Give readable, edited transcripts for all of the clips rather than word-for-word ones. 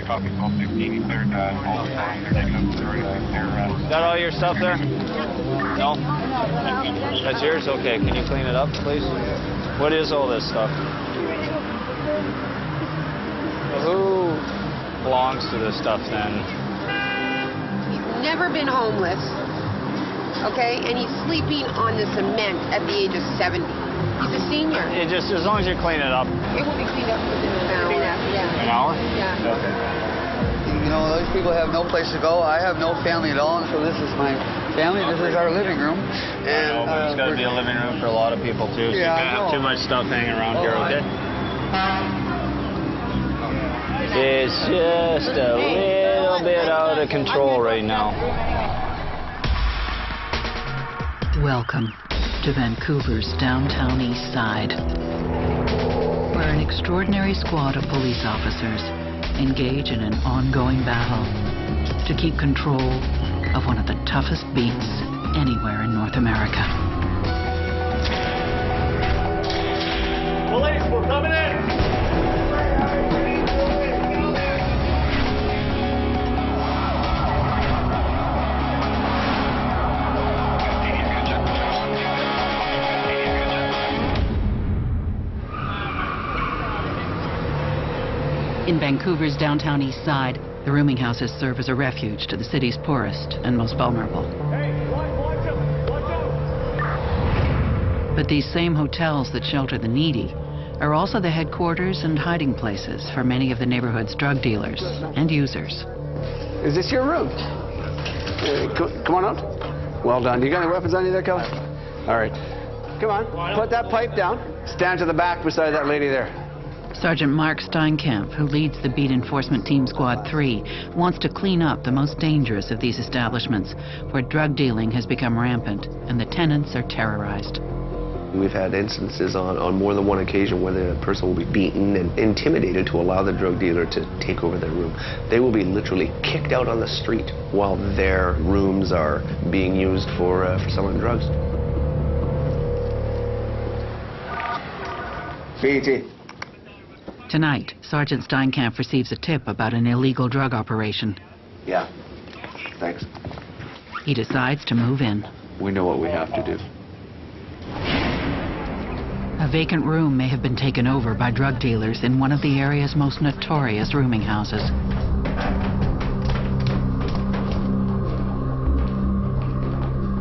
Got all your stuff there? No? That's yours? Okay. Can you clean it up, please? What is all this stuff? Who belongs to this stuff then? He's never been homeless, okay? And he's sleeping on the cement at the age of 70. He's a senior. It just, as long as you clean it up. It will be cleaned up within an hour. Yeah. An hour? Yeah. Okay. You know, those people have no place to go. I have no family at all, and so this is my family. This is our living room. And there's got to be a living room for a lot of people too. So Yeah, you can't have too much stuff hanging around here, okay? It's just a little bit out of control right now. Welcome to Vancouver's Downtown Eastside, where an extraordinary squad of police officers engage in an ongoing battle to keep control of one of the toughest beats anywhere in North America. Police, we're coming in! In Vancouver's Downtown Eastside, the rooming houses serve as a refuge to the city's poorest and most vulnerable. But these same hotels that shelter the needy are also the headquarters and hiding places for many of the neighborhood's drug dealers and users. Is this your room? Come on out. Well done. You got any weapons on you there, Kelly? All right. Come on. Put that pipe down. Stand to the back beside that lady there. Sergeant Mark Steinkamp, who leads the Beat Enforcement Team Squad 3, wants to clean up the most dangerous of these establishments, where drug dealing has become rampant and the tenants are terrorized. We've had instances on more than one occasion where the person will be beaten and intimidated to allow the drug dealer to take over their room. They will be literally kicked out on the street while their rooms are being used for selling drugs. BET. Tonight, Sergeant Steinkamp receives a tip about an illegal drug operation. Yeah. Thanks. He decides to move in. We know what we have to do. A vacant room may have been taken over by drug dealers in one of the area's most notorious rooming houses.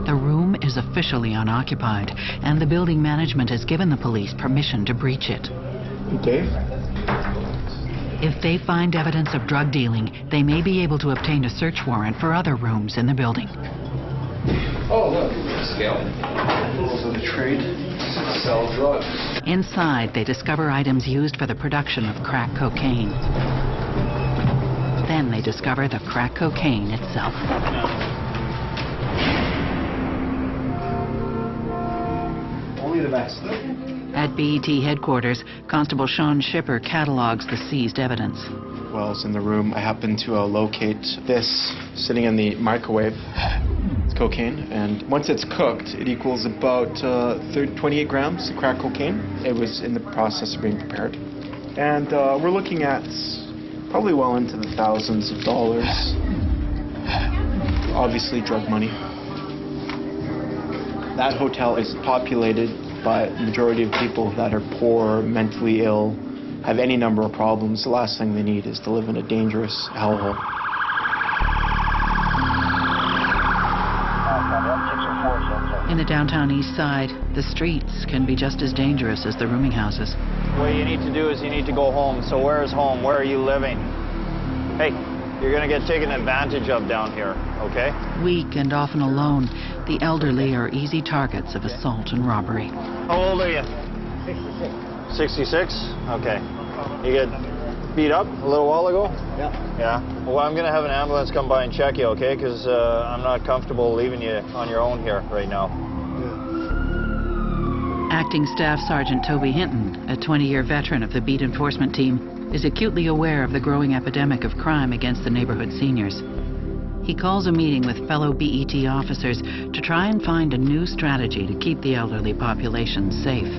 The room is officially unoccupied, and the building management has given the police permission to breach it. Dave? If they find evidence of drug dealing, they may be able to obtain a search warrant for other rooms in the building. Oh, look, scale. Rules of the trade, sell drugs. Inside, they discover items used for the production of crack cocaine. Then they discover the crack cocaine itself. Only the best. At BET headquarters, Constable Sean Shipper catalogs the seized evidence. While I was in the room, I happened to locate this sitting in the microwave. It's cocaine, and once it's cooked, it equals about 28 grams of crack cocaine. It was in the process of being prepared. And we're looking at probably well into the thousands of dollars. Obviously drug money. That hotel is populated by the majority of people that are poor, mentally ill, have any number of problems. The last thing they need is to live in a dangerous hellhole. In the Downtown Eastside, the streets can be just as dangerous as the rooming houses. What you need to do is you need to go home. So where is home? Where are you living? Hey, you're going to get taken advantage of down here, okay? Weak and often alone, the elderly are easy targets of assault and robbery. How old are you? 66. 66? Okay. You get beat up a little while ago? Yeah. Yeah? Well, I'm going to have an ambulance come by and check you, okay? Because I'm not comfortable leaving you on your own here right now. Yeah. Acting Staff Sergeant Toby Hinton, a 20-year veteran of the Beat Enforcement Team, is acutely aware of the growing epidemic of crime against the neighborhood seniors. He calls a meeting with fellow BET officers to try and find a new strategy to keep the elderly population safe.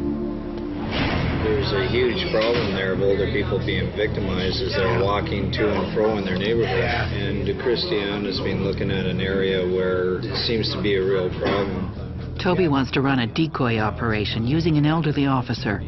Here's there's a huge problem there of older people being victimized as they're walking to and fro in their neighborhood. And Christiane has been looking at an area where it seems to be a real problem. Toby wants to run a decoy operation using an elderly officer.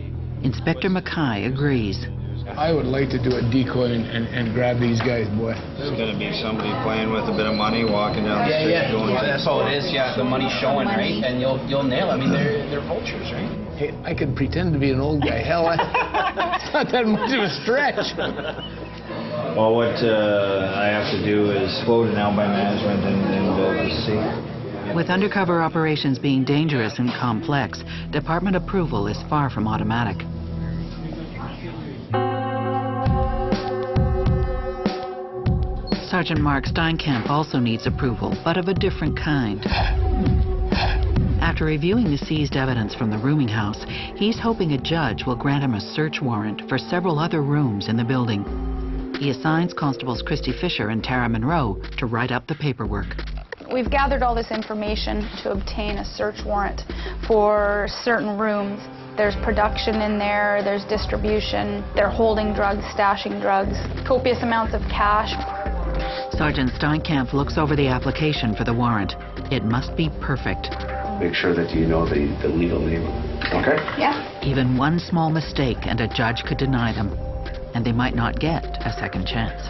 Inspector Mackay agrees. I would like to do a decoy and grab these guys, boy. There's going to be somebody playing with a bit of money, walking down the street, going to that's all it is. Yeah, the money's showing, right? And you'll nail it. I mean, they're vultures, right? Hey, I could pretend to be an old guy. Hell, it's not that much of a stretch. Well, what I have to do is quote an out by management and build the sea. With undercover operations being dangerous and complex, department approval is far from automatic. Sergeant Mark Steinkamp also needs approval, but of a different kind. After reviewing the seized evidence from the rooming house, he's hoping a judge will grant him a search warrant for several other rooms in the building. He assigns Constables Christy Fisher and Tara Monroe to write up the paperwork. We've gathered all this information to obtain a search warrant for certain rooms. There's production in there, there's distribution, they're holding drugs, stashing drugs, copious amounts of cash. Sergeant Steinkamp looks over the application for the warrant. It must be perfect. Make sure that you know the legal name. Okay? Yeah. Even one small mistake and a judge could deny them, and they might not get a second chance.